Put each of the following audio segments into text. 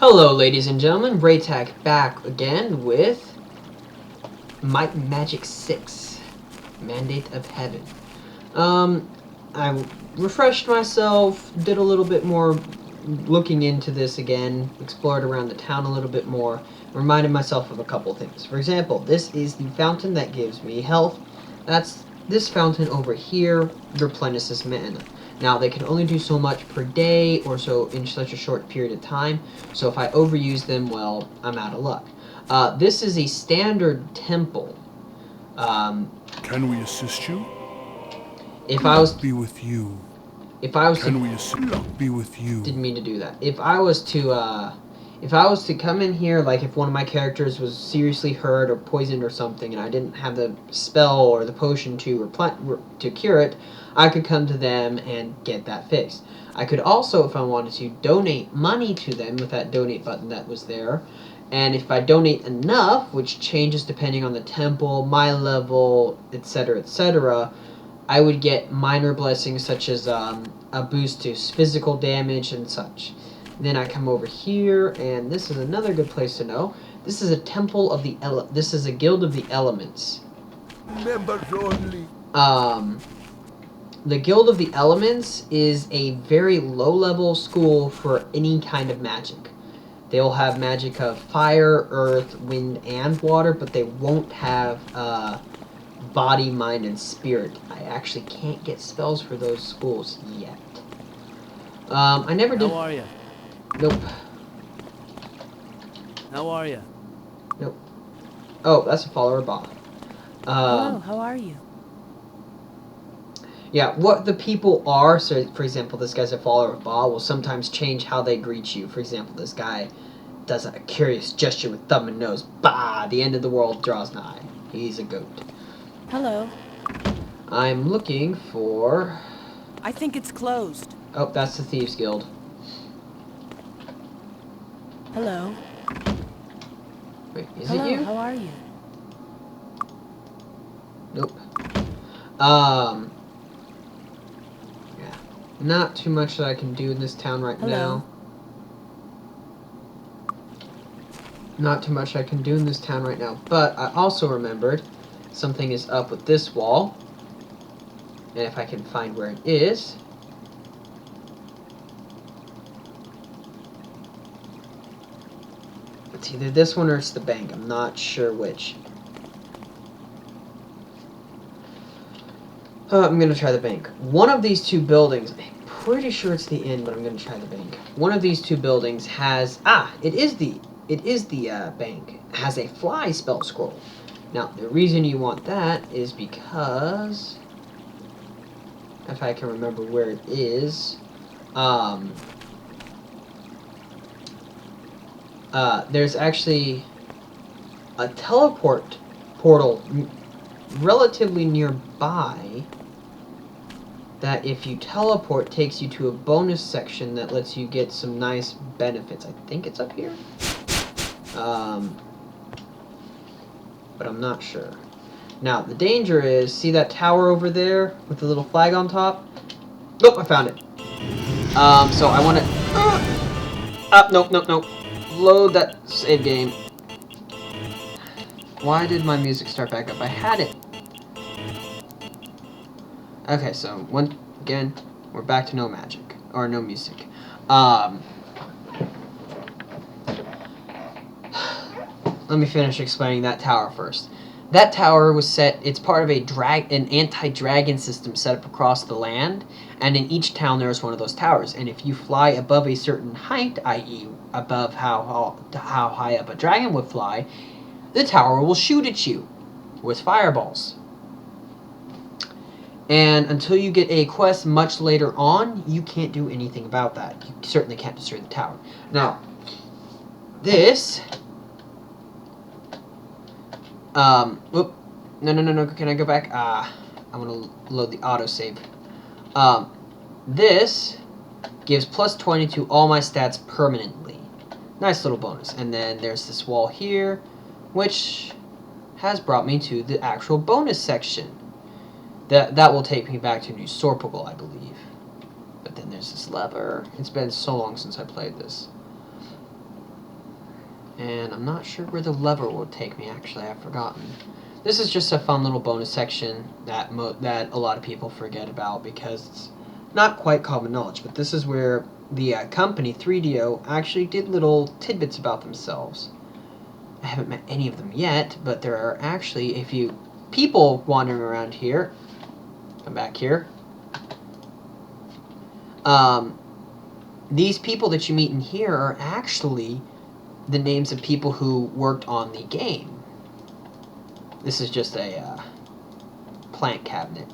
Hello, ladies and gentlemen. Raytac back again with Might and Magic 6, Mandate of Heaven. I refreshed myself, did a little bit more looking into this again, explored around the town a little bit more, reminded myself of a couple things. For example, this is the fountain that gives me health. That's this fountain over here replenishes mana. Now, they can only do so much per day or so in such a short period of time, so if I overuse them, well, I'm out of luck. This is a standard temple. Can we assist you? If I was... Be with you. If I was Can to... we assist? Be with you. Didn't mean to do that. If I was to come in here, like if one of my characters was seriously hurt or poisoned or something, and I didn't have the spell or the potion to cure it, I could come to them and get that fixed. I could also, if I wanted to, donate money to them with that donate button that was there. And if I donate enough, which changes depending on the temple, my level, etc., etc., I would get minor blessings such as a boost to physical damage and such. Then I come over here, and this is another good place to know. This is a temple of the This is a guild of the elements. Members only. The Guild of the Elements is a very low-level school for any kind of magic. They'll have magic of fire, earth, wind, and water, but they won't have body, mind, and spirit. I actually can't get spells for those schools yet. I never did... How are you? Nope. How are you? Nope. Oh, that's a follower bot. Hello, how are you? Yeah, what the people are, so for example, this guy's a follower of Ba, will sometimes change how they greet you. For example, this guy does a curious gesture with thumb and nose. Bah! The end of the world draws nigh. He's a goat. Hello. I'm looking for... I think it's closed. Oh, that's the Thieves Guild. Hello. Wait, is Hello, it you? how are you? Nope. Yeah. Not too much that I can do in this town right Hello. now. Not too much I can do in this town right now, but I also remembered something is up with this wall. And if I can find where it is... It's either this one or it's the bank. I'm not sure which. I'm going to try the bank. One of these two buildings... I'm pretty sure it's the inn, but I'm going to try the bank. One of these two buildings has... It is the bank. It has a fly spell scroll. Now, the reason you want that is because... If I can remember where it is... there's actually a teleport portal relatively nearby that if you teleport takes you to a bonus section that lets you get some nice benefits. I think it's up here. But I'm not sure. Now, the danger is, see that tower over there with the little flag on top? Nope, I found it. So I want to... nope. Load that save game. Why did my music start back up? I had it. Okay, so again, we're back to no magic or no music. Let me finish explaining that tower first. That tower was set. It's part of an anti-dragon system set up across the land, and in each town there is one of those towers. And if you fly above a certain height, i.e., above how high up a dragon would fly, the tower will shoot at you with fireballs. And until you get a quest much later on, you can't do anything about that. You certainly can't destroy the tower. Now, this... Whoop. No. Can I go back? I want to load the autosave. This gives plus 20 to all my stats permanently. Nice little bonus. And then there's this wall here, which has brought me to the actual bonus section. That will take me back to New Sorpogal, I believe. But then there's this lever. It's been so long since I played this. And I'm not sure where the lever will take me, actually. I've forgotten. This is just a fun little bonus section that that a lot of people forget about because it's not quite common knowledge. But this is where the company, 3DO, actually did little tidbits about themselves. I haven't met any of them yet, but there are actually a few people wandering around here. Come back here. These people that you meet in here are actually the names of people who worked on the game. This is just a plant cabinet.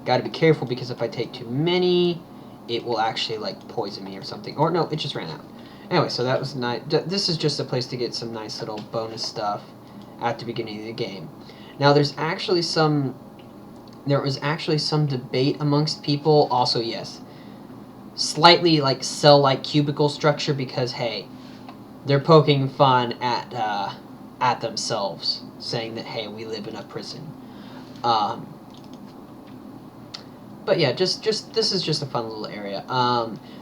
Gotta be careful because if I take too many, it will actually like poison me or something. Or no, it just ran out. Anyway, so that was nice. This is just a place to get some nice little bonus stuff at the beginning of the game. Now, there was actually some debate amongst people. Also, yes, slightly like cell-like cubicle structure because hey, they're poking fun at themselves, saying that hey, we live in a prison. But yeah, just this is just a fun little area.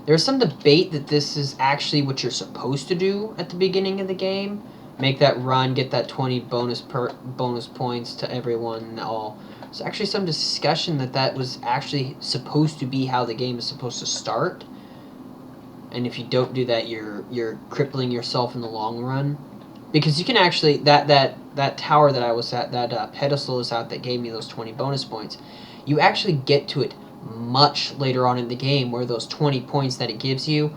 There's some debate that this is actually what you're supposed to do at the beginning of the game. Make that run, get that 20 bonus points to everyone and all. There's actually some discussion that was actually supposed to be how the game is supposed to start. And if you don't do that, you're crippling yourself in the long run. Because you can actually, that tower that I was at, that pedestal is out that gave me those 20 bonus points. You actually get to it much later on in the game where those 20 points that it gives you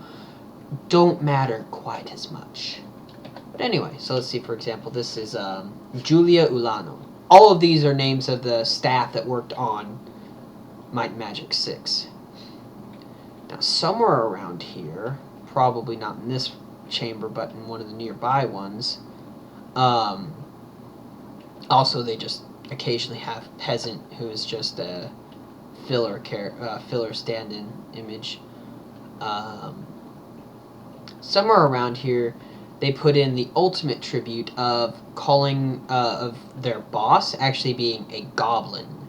don't matter quite as much. But anyway, so let's see, for example, this is Julia Ulano. All of these are names of the staff that worked on Might and Magic 6. Now, somewhere around here, probably not in this chamber, but in one of the nearby ones, also they just occasionally have Peasant, who is just a filler stand-in image. Somewhere around here, they put in the ultimate tribute of calling of their boss actually being a goblin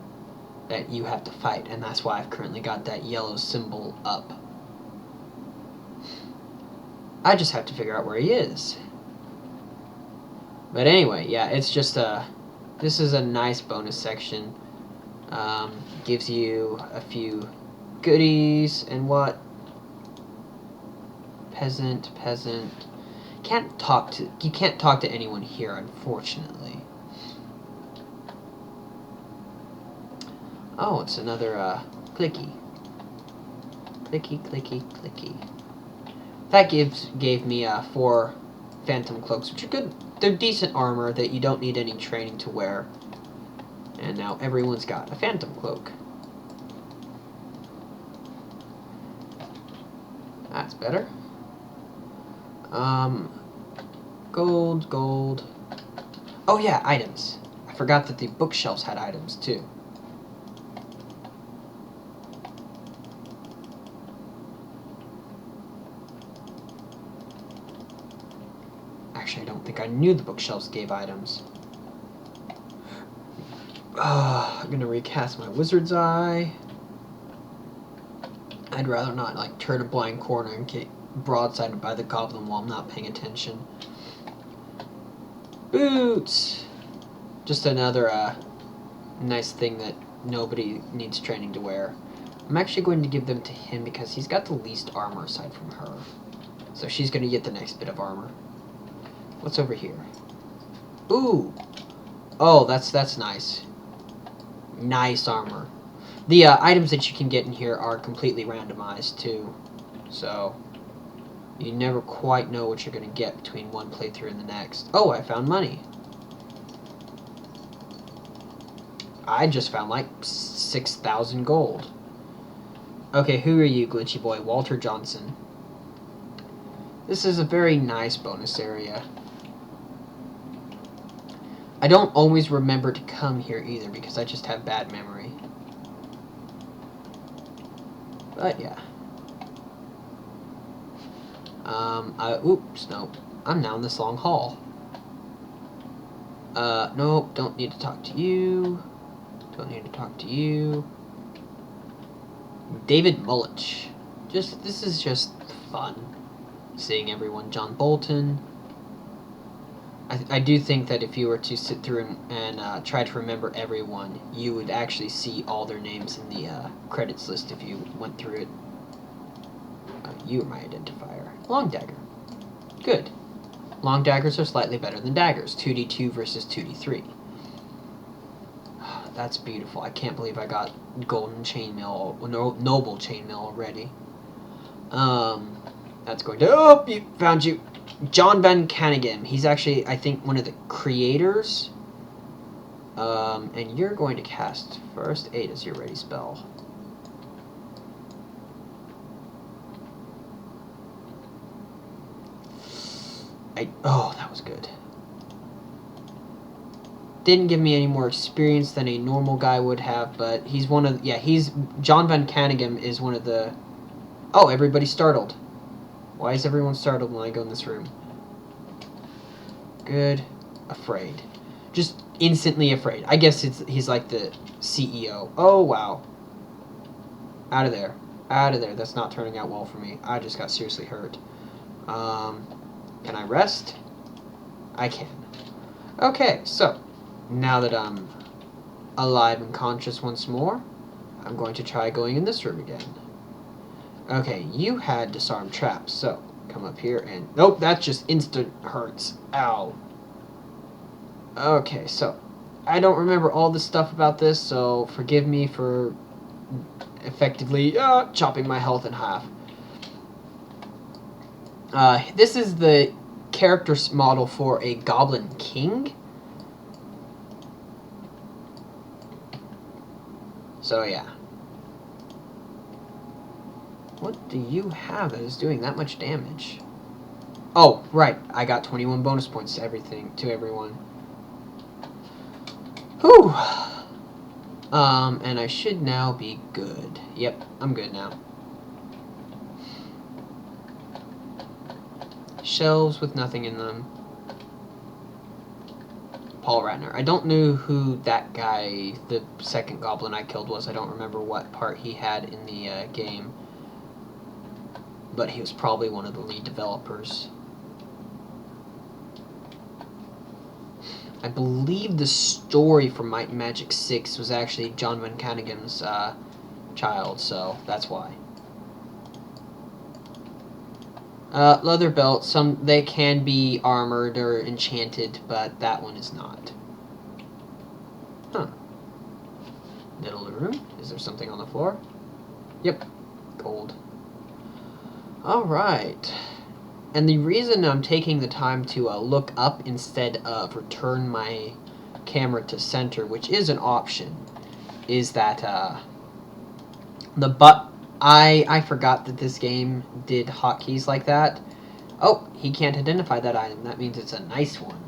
that you have to fight, and that's why I've currently got that yellow symbol up. I just have to figure out where he is. But anyway, yeah, it's just this is a nice bonus section. Gives you a few goodies and what. Peasant. You can't talk to anyone here, unfortunately. Oh, it's another clicky. Clicky. That gave me 4 phantom cloaks, which are good. They're decent armor that you don't need any training to wear. And now everyone's got a phantom cloak. That's better. Gold. Oh yeah, items. I forgot that the bookshelves had items too. Actually, I don't think I knew the bookshelves gave items. I'm gonna recast my wizard's eye. I'd rather not like turn a blind corner and get broadsided by the goblin while I'm not paying attention. Boots! Just another nice thing that nobody needs training to wear. I'm actually going to give them to him because he's got the least armor aside from her. So she's going to get the next bit of armor. What's over here? Ooh! Oh, that's nice. Nice armor. The items that you can get in here are completely randomized too. So you never quite know what you're going to get between one playthrough and the next. Oh, I found money. I just found like 6,000 gold. Okay, who are you, glitchy boy? Walter Johnson. This is a very nice bonus area. I don't always remember to come here either because I just have bad memory. But yeah. Oops, nope. I'm now in this long hall. Nope, don't need to talk to you. Don't need to talk to you. David Mullich. This is just fun. Seeing everyone. John Bolton. I do think that if you were to sit through and try to remember everyone, you would actually see all their names in the credits list if you went through it. You are my identifier. Long dagger. Good. Long daggers are slightly better than daggers. 2d2 versus 2d3. That's beautiful. I can't believe I got golden chainmail, noble chainmail already. That's going to... Oh, found you. John Van Caneghem. He's actually, I think, one of the creators. And you're going to cast First Aid as your ready spell. Oh, that was good. Didn't give me any more experience than a normal guy would have, but he's one of... Yeah, John Van Caneghem is one of the... Oh, everybody's startled. Why is everyone startled when I go in this room? Good. Afraid. Just instantly afraid. I guess he's like the CEO. Oh, wow. Out of there. Out of there. That's not turning out well for me. I just got seriously hurt. Can I rest? I can. Okay, so now that I'm alive and conscious once more, I'm going to try going in this room again. Okay, you had disarmed traps, so come up here and... Nope, that just instant hurts. Ow. Okay, so I don't remember all the stuff about this, so forgive me for effectively chopping my health in half. This is the character model for a Goblin King. So yeah. What do you have that is doing that much damage? Oh, right. I got 21 bonus points to everyone. Whew. And I should now be good. Yep, I'm good now. Shelves with nothing in them. Paul Ratner. I don't know who that guy, the second goblin I killed, was. I don't remember what part he had in the game. But he was probably one of the lead developers. I believe the story for Might and Magic 6 was actually John Van Caneghem's child, so that's why. Leather belt, they can be armored or enchanted, but that one is not. Huh. Middle of the room. Is there something on the floor? Yep. Gold. Alright. And the reason I'm taking the time to look up instead of return my camera to center, which is an option, is that I forgot that this game did hotkeys like that. Oh, he can't identify that item. That means it's a nice one.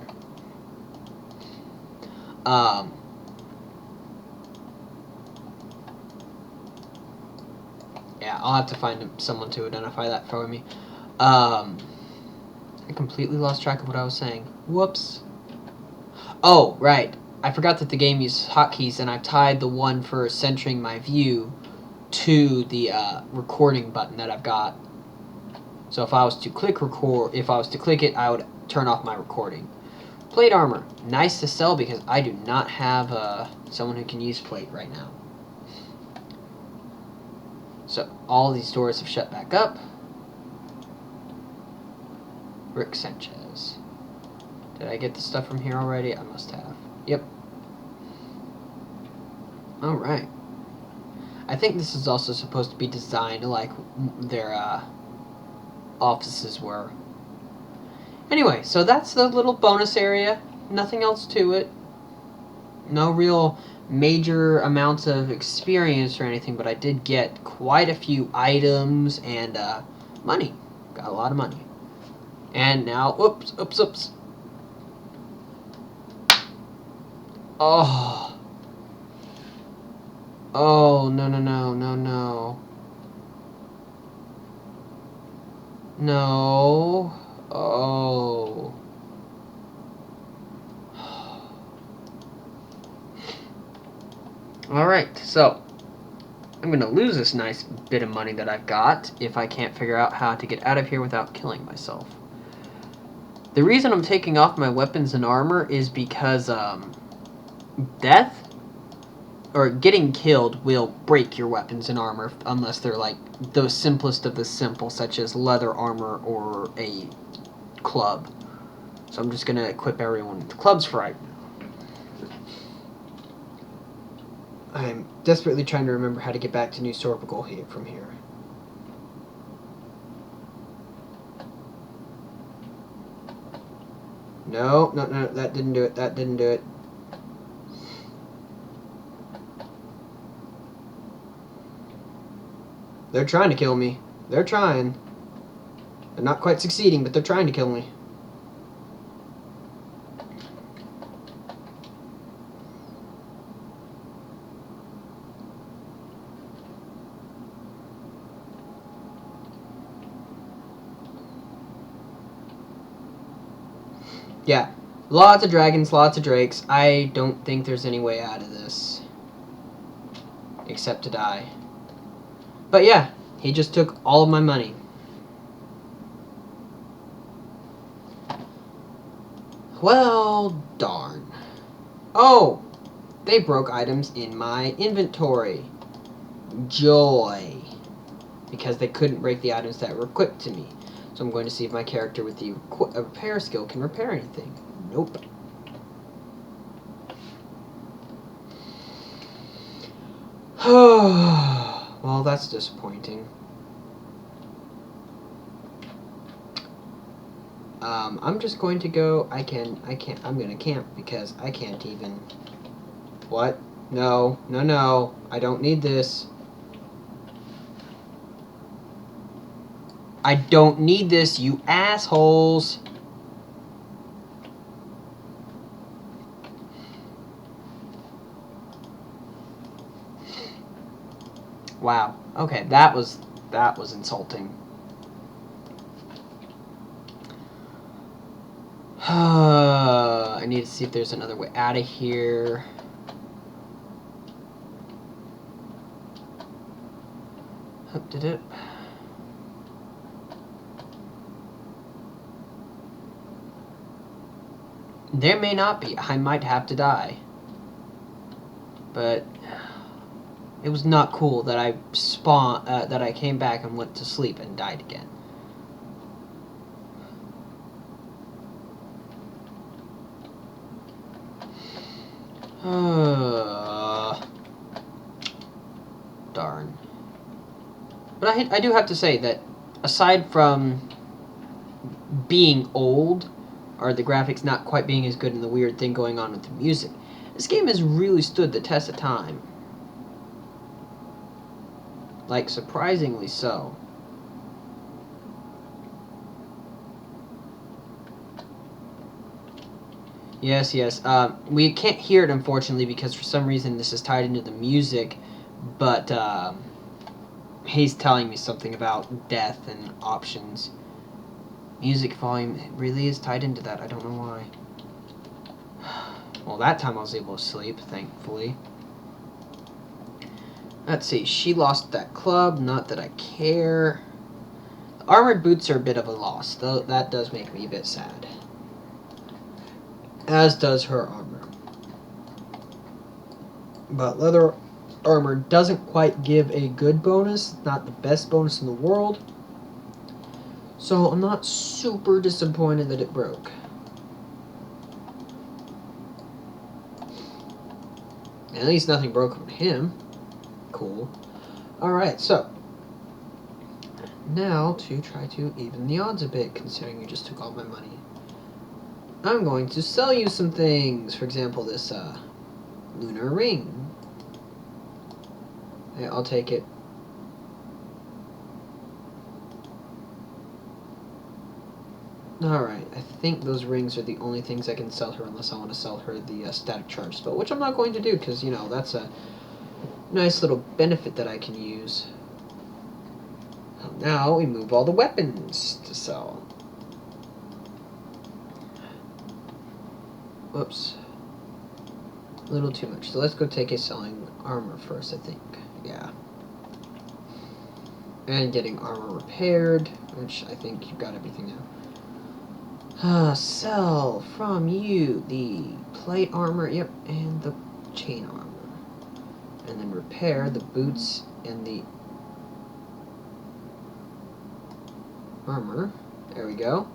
Yeah, I'll have to find someone to identify that for me. I completely lost track of what I was saying. Whoops. Oh, right. I forgot that the game uses hotkeys, and I've tied the one for centering my view to the recording button that I've got. So if I was to click it, I would turn off my recording. Plate armor. Nice to sell because I do not have someone who can use plate right now. So all these doors have shut back up. Rick Sanchez. Did I get the stuff from here already? I must have. Yep. Alright. I think this is also supposed to be designed like their offices were. Anyway, so that's the little bonus area. Nothing else to it. No real major amounts of experience or anything, but I did get quite a few items and money. Got a lot of money. And now, oops. Oh. Oh, no. No. Oh. Alright, so I'm going to lose this nice bit of money that I've got if I can't figure out how to get out of here without killing myself. The reason I'm taking off my weapons and armor is because death or getting killed will break your weapons and armor unless they're like the simplest of the simple, such as leather armor or a club. So I'm just gonna equip everyone with clubs for right now. I'm desperately trying to remember how to get back to New Sorpigal here from here. No, that didn't do it. That didn't do it. They're trying to kill me. They're trying. They're not quite succeeding, but they're trying to kill me. Yeah. Lots of dragons, lots of drakes. I don't think there's any way out of this. Except to die. But yeah, he just took all of my money. Well, darn. Oh! They broke items in my inventory. Joy. Because they couldn't break the items that were equipped to me. So I'm going to see if my character with the repair skill can repair anything. Nope. Well, that's disappointing. I'm just going to go, I'm gonna camp because I can't even. What? No, I don't need this. I don't need this, you assholes. Wow. Okay, that was insulting. I need to see if there's another way out of here. Did it? There may not be. I might have to die. But it was not cool that I that I came back and went to sleep and died again. Darn. But I do have to say that aside from being old, or the graphics not quite being as good and the weird thing going on with the music, this game has really stood the test of time. Like, surprisingly so. Yes. We can't hear it, unfortunately, because for some reason this is tied into the music, but he's telling me something about death and options. Music volume really is tied into that. I don't know why. Well, that time I was able to sleep, thankfully. Let's see. She lost that club. Not that I care. The armored boots are a bit of a loss, though. That does make me a bit sad. As does her armor. But leather armor doesn't quite give a good bonus. Not the best bonus in the world. So I'm not super disappointed that it broke. At least nothing broke on him. Cool. Alright, so now to try to even the odds a bit, considering you just took all my money. I'm going to sell you some things. For example, this lunar ring. Yeah, I'll take it. Alright, I think those rings are the only things I can sell her unless I want to sell her the static charge spell, which I'm not going to do because, you know, that's a nice little benefit that I can use. Now we move all the weapons to sell. Whoops. A little too much. So let's go take a selling armor first, I think. Yeah. And getting armor repaired, which I think you've got everything now. Sell from you the plate armor, yep, and the chain armor. And then repair the boots and the armor. There we go.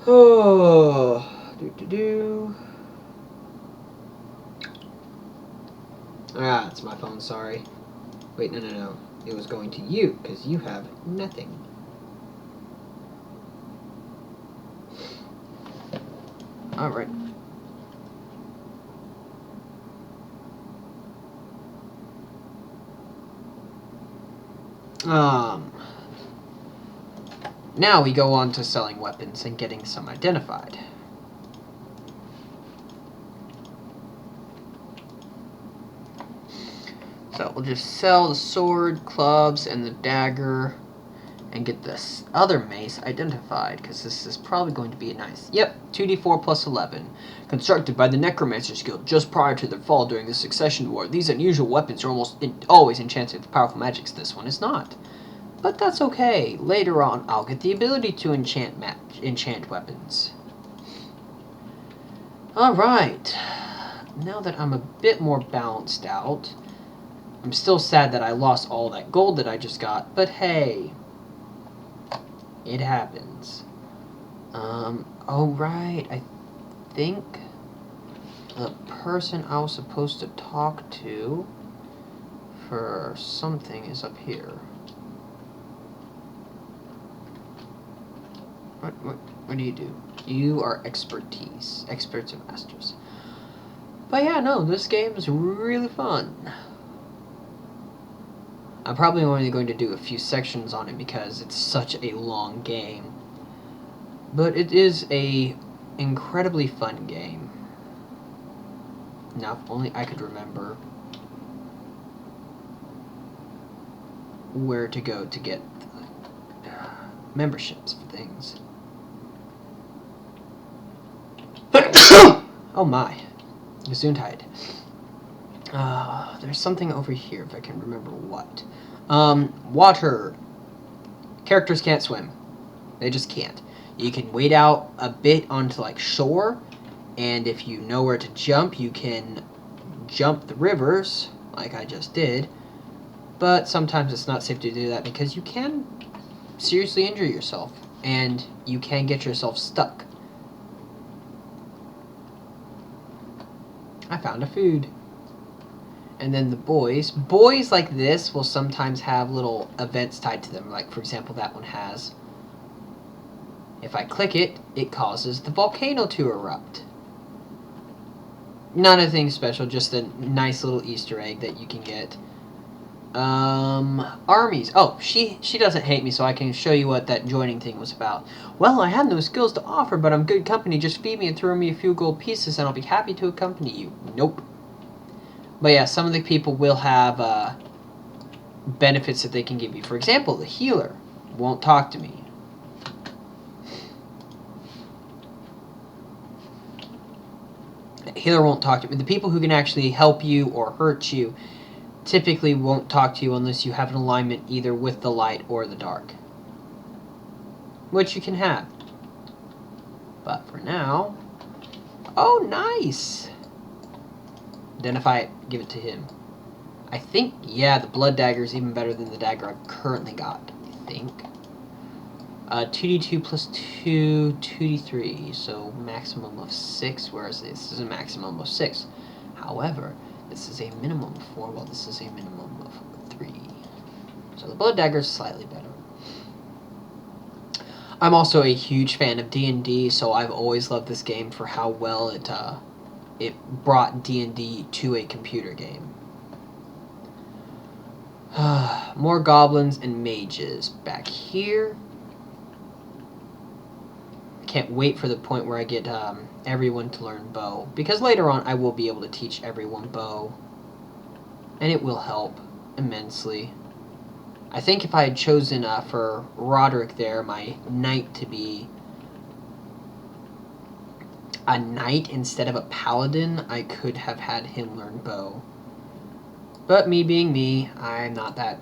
Oh, Ah, it's my phone, sorry. Wait, no. It was going to you, because you have nothing. Alright. Now we go on to selling weapons and getting some identified. So we'll just sell the sword, clubs, and the dagger, and get this other mace identified, because this is probably going to be a nice... Yep, 2d4 plus 11. Constructed by the Necromancers Guild just prior to their fall during the Succession War. These unusual weapons are almost always enchanted with powerful magics. This one is not. But that's okay. Later on, I'll get the ability to enchant weapons. Alright. Now that I'm a bit more balanced out, I'm still sad that I lost all that gold that I just got, but hey, it happens. Oh right, I think the person I was supposed to talk to for something is up here. What do? You are experts and masters. But yeah, no, this game is really fun. I'm probably only going to do a few sections on it because it's such a long game. But it is a incredibly fun game. Now, if only I could remember where to go to get memberships for things. Oh my. Gesundheit. There's something over here if I can remember what. Water. Characters can't swim. They just can't. You can wade out a bit onto like shore, and if you know where to jump, you can jump the rivers, like I just did. But sometimes it's not safe to do that because you can seriously injure yourself, and you can get yourself stuck. I found a food. And then the boys like this will sometimes have little events tied to them. Like, for example, that one has. If I click it, it causes the volcano to erupt. Not anything special, just a nice little Easter egg that you can get. Armies. Oh, she doesn't hate me, so I can show you what that joining thing was about. Well, I have no skills to offer, but I'm good company. Just feed me and throw me a few gold pieces, and I'll be happy to accompany you. Nope. But yeah, some of the people will have benefits that they can give you. For example, the healer won't talk to me. The healer won't talk to me. The people who can actually help you or hurt you typically won't talk to you unless you have an alignment either with the light or the dark. Which you can have. But for now... Oh, nice! Identify it, give it to him. I think, yeah, the blood dagger is even better than the dagger I've currently got, I think. 2d2 plus 2, 2d3, so maximum of 6, whereas this is a maximum of 6. However, this is a minimum of 4, while this is a minimum of 3. So the blood dagger is slightly better. I'm also a huge fan of D&D, so I've always loved this game for how well it brought D&D to a computer game. More goblins and mages back here. Can't wait for the point where I get everyone to learn bow, because later on I will be able to teach everyone bow, and it will help immensely. I think if I had chosen for Roderick there, my knight, to be a knight instead of a paladin, I could have had him learn bow. But me being me, I'm not that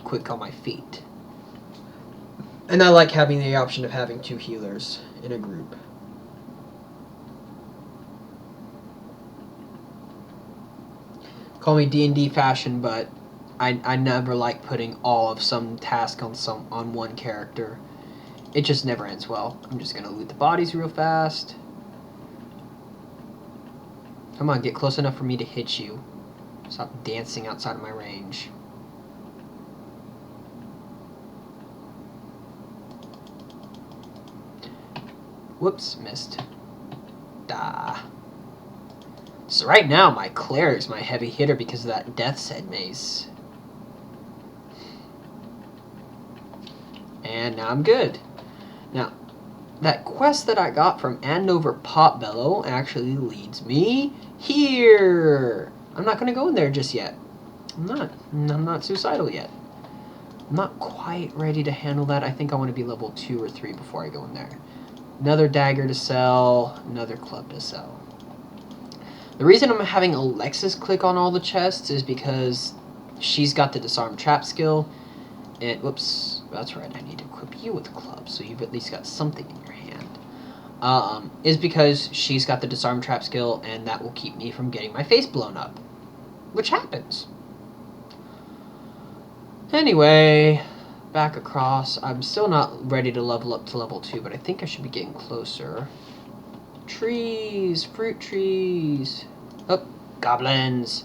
quick on my feet. And I like having the option of having 2 healers in a group. Call me D&D fashion, but I never like putting all of some task on one character. It just never ends well. I'm just gonna loot the bodies real fast. Come on, get close enough for me to hit you. Stop dancing outside of my range. Whoops, missed. Da. So right now, my cleric's my heavy hitter because of that Death's Head mace. And now I'm good. Now, that quest that I got from Andover Potbellow actually leads me here. I'm not going to go in there just yet. I'm not suicidal yet. I'm not quite ready to handle that. I think I want to be level 2 or 3 before I go in there. Another dagger to sell. Another club to sell. The reason I'm having Alexis click on all the chests is because she's got the disarm trap skill. And, whoops, that's right, I need to equip you with a club, so you've at least got something in your hand. Is because she's got the disarm trap skill, and that will keep me from getting my face blown up. Which happens. Anyway, back across. I'm still not ready to level up to level 2, but I think I should be getting closer. Trees! Fruit trees! Oh, goblins!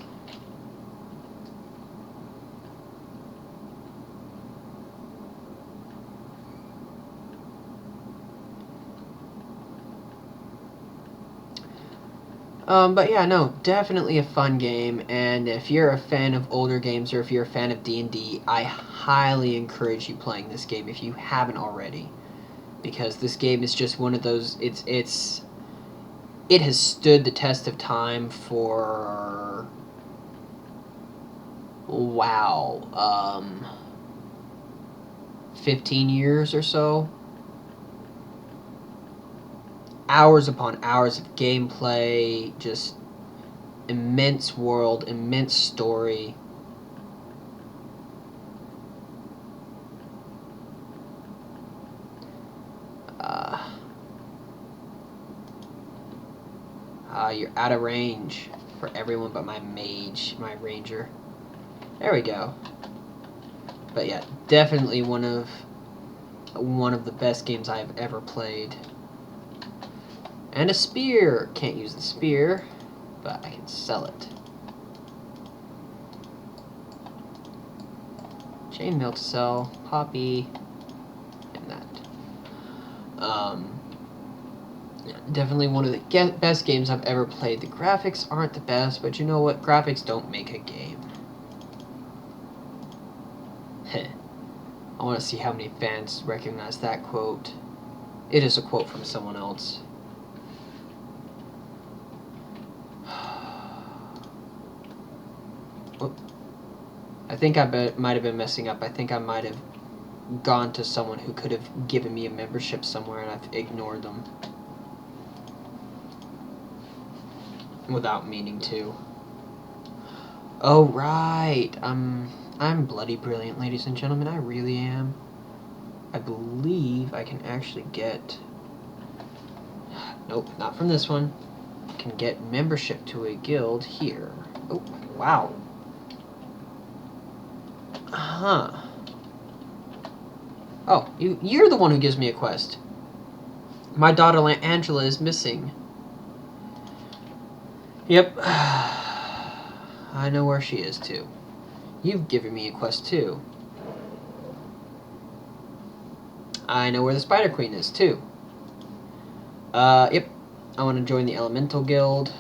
But yeah, no, definitely a fun game, and if you're a fan of older games or if you're a fan of D&D, I highly encourage you playing this game if you haven't already. Because this game is just one of those, it has stood the test of time for, wow, 15 years or so. Hours upon hours of gameplay, just immense world, immense story. You're out of range for everyone but my mage, my ranger. There we go. But yeah, definitely one of the best games I've ever played. And a spear. Can't use the spear, but I can sell it. Chainmail to sell. Poppy. And that. Definitely one of the best games I've ever played. The graphics aren't the best, but you know what? Graphics don't make a game. Heh. I want to see how many fans recognize that quote. It is a quote from someone else. I think I might have been messing up. I think I might have gone to someone who could have given me a membership somewhere and I've ignored them. Without meaning to. Oh, right. I'm bloody brilliant, ladies and gentlemen. I really am. I believe I can actually get... Nope, not from this one. I can get membership to a guild here. Oh, wow. Huh. Oh, you're the one who gives me a quest. My daughter Angela is missing. Yep. I know where she is, too. You've given me a quest, too. I know where the Spider Queen is, too. Yep. I want to join the Elemental Guild.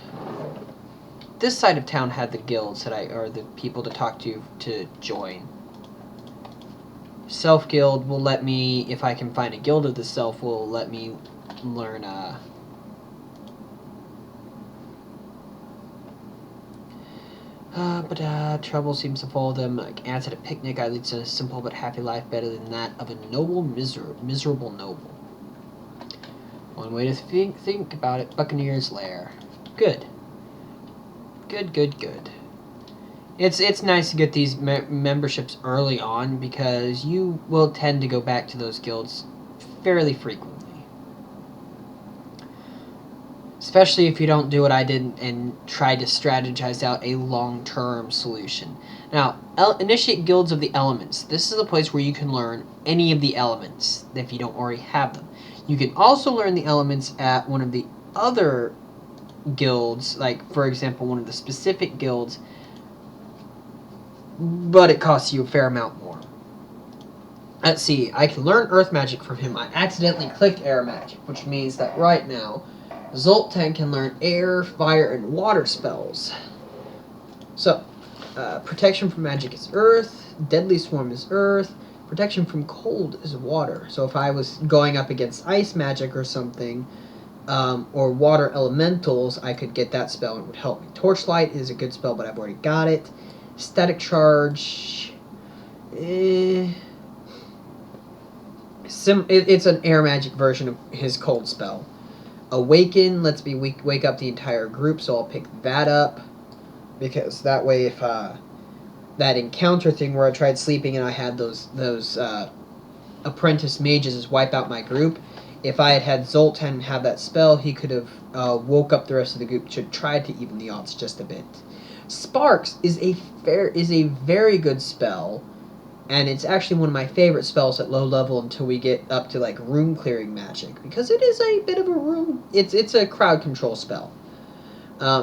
This side of town had the guilds or the people to talk to join. Self Guild will let me, if I can find a guild of the self, will let me learn, trouble seems to follow them. Like ants at a picnic, I lead a simple but happy life better than that of a noble, miserable noble. One way to think about it, Buccaneer's Lair. Good. Good. It's nice to get these memberships early on because you will tend to go back to those guilds fairly frequently. Especially if you don't do what I did and try to strategize out a long-term solution. Now, initiate guilds of the elements. This is a place where you can learn any of the elements if you don't already have them. You can also learn the elements at one of the other guilds, like for example one of the specific guilds, but it costs you a fair amount more. Let's see, I can learn earth magic from him. I accidentally clicked air magic, which means that right now Zoltan can learn air, fire, and water spells. So, protection from magic is earth, deadly swarm is earth, protection from cold is water. So if I was going up against ice magic or something, or water elementals, I could get that spell and it would help me. Torchlight is a good spell, but I've already got it. Static charge, it's an air magic version of his cold spell. Awaken lets me wake up the entire group, so I'll pick that up, because that way if that encounter thing where I tried sleeping and I had those apprentice mages wipe out my group, if I had Zoltan have that spell, he could have woke up the rest of the group to try to even the odds just a bit. Sparks is a very good spell, and it's actually one of my favorite spells at low level until we get up to like room clearing magic, because it is a bit of a room. It's a crowd control spell.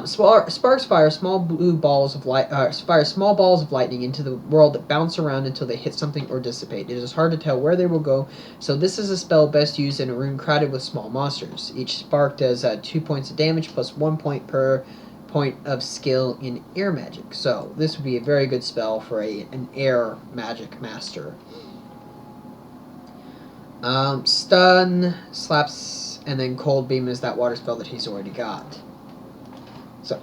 Sparks fire small balls of lightning into the world that bounce around until they hit something or dissipate. It is hard to tell where they will go, so this is a spell best used in a room crowded with small monsters. Each spark does 2 points of damage plus 1 point per point of skill in air magic. So this would be a very good spell for an air magic master. Stun, slaps, and then cold beam is that water spell that he's already got. So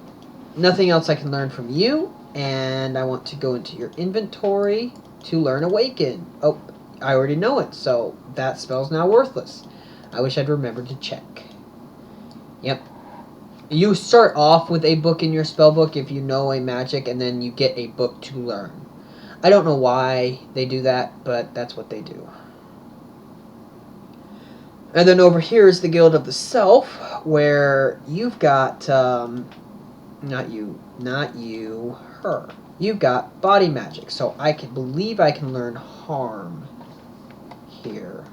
nothing else I can learn from you, and I want to go into your inventory to learn awaken. Oh, I already know it, so that spell's now worthless. I wish I'd remembered to check. Yep. You start off with a book in your spell book if you know a magic, and then you get a book to learn. I don't know why they do that, but that's what they do. And then over here is the Guild of the Self, where you've got, not you, her. You've got body magic, so I believe I can learn harm here,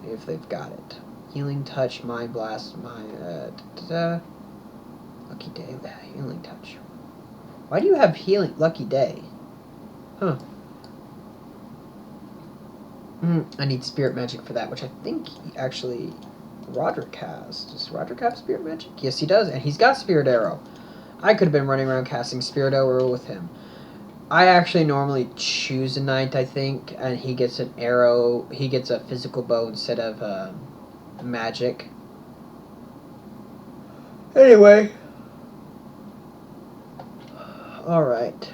if they've got it. Healing touch, mind blast, lucky day, healing touch. Why do you have healing, lucky day? Huh. I need spirit magic for that, which I think actually Roderick has. Does Roderick have spirit magic? Yes, he does, and he's got spirit arrow. I could have been running around casting spirit arrow with him. I actually normally choose a knight, I think, and he gets an arrow. He gets a physical bow instead of magic. Anyway. Alright.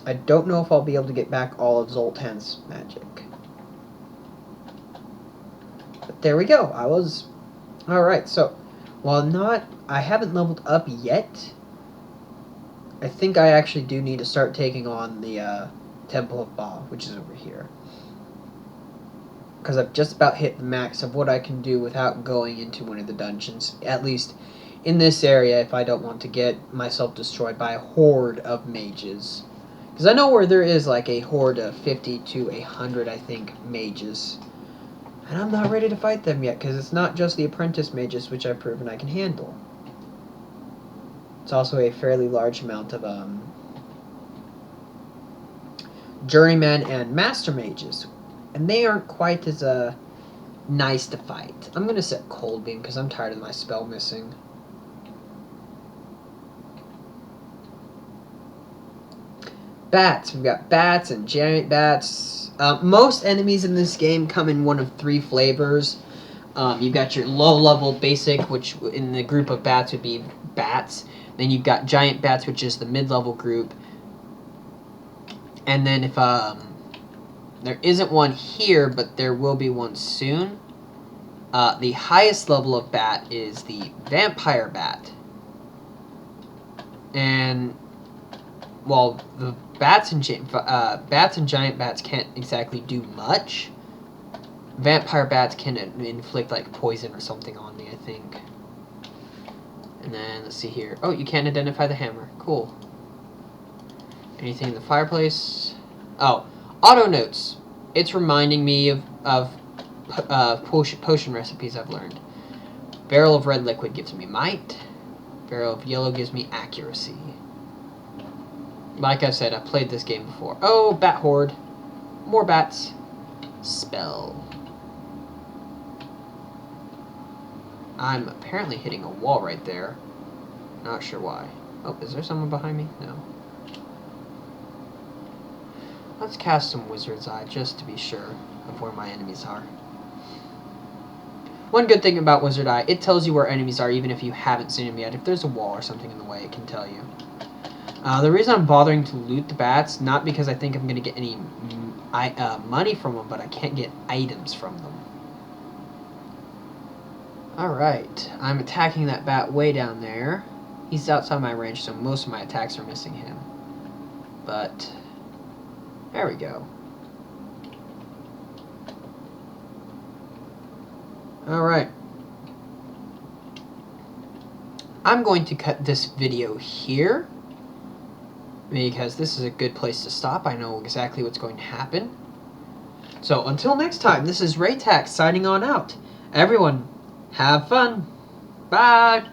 I don't know if I'll be able to get back all of Zoltan's magic. But there we go. Alright, so while I haven't leveled up yet, I think I actually do need to start taking on the Temple of Ba, which is over here. Because I've just about hit the max of what I can do without going into one of the dungeons. At least in this area, if I don't want to get myself destroyed by a horde of mages. Because I know where there is like a horde of 50 to 100, I think, mages. And I'm not ready to fight them yet, because it's not just the apprentice mages, which I've proven I can handle. It's also a fairly large amount of journeymen and master mages. And they aren't quite as nice to fight. I'm going to set Cold Beam, because I'm tired of my spell missing. Bats. We've got bats and giant bats. Most enemies in this game come in one of 3 flavors. You've got your low-level basic, which in the group of bats would be bats. Then you've got giant bats, which is the mid-level group. And then if there isn't one here, but there will be one soon, the highest level of bat is the vampire bat. And while the bats and giant bats can't exactly do much, vampire bats can inflict like poison or something on me, I think. And then let's see here. Oh, you can't identify the hammer. Cool. Anything in the fireplace? Oh, auto notes. It's reminding me of potion recipes I've learned. Barrel of red liquid gives me might. Barrel of yellow gives me accuracy. Like I said, I've played this game before. Oh, bat horde. More bats. Spell. I'm apparently hitting a wall right there. Not sure why. Oh, is there someone behind me? No. Let's cast some Wizard's Eye just to be sure of where my enemies are. One good thing about Wizard Eye, it tells you where enemies are even if you haven't seen them yet. If there's a wall or something in the way, it can tell you. The reason I'm bothering to loot the bats, not because I think I'm going to get any money from them, but I can't get items from them. Alright, I'm attacking that bat way down there. He's outside my range, so most of my attacks are missing him. But, there we go. Alright. I'm going to cut this video here, because this is a good place to stop. I know exactly what's going to happen. So, until next time, this is Raytax signing on out. Everyone, have fun. Bye.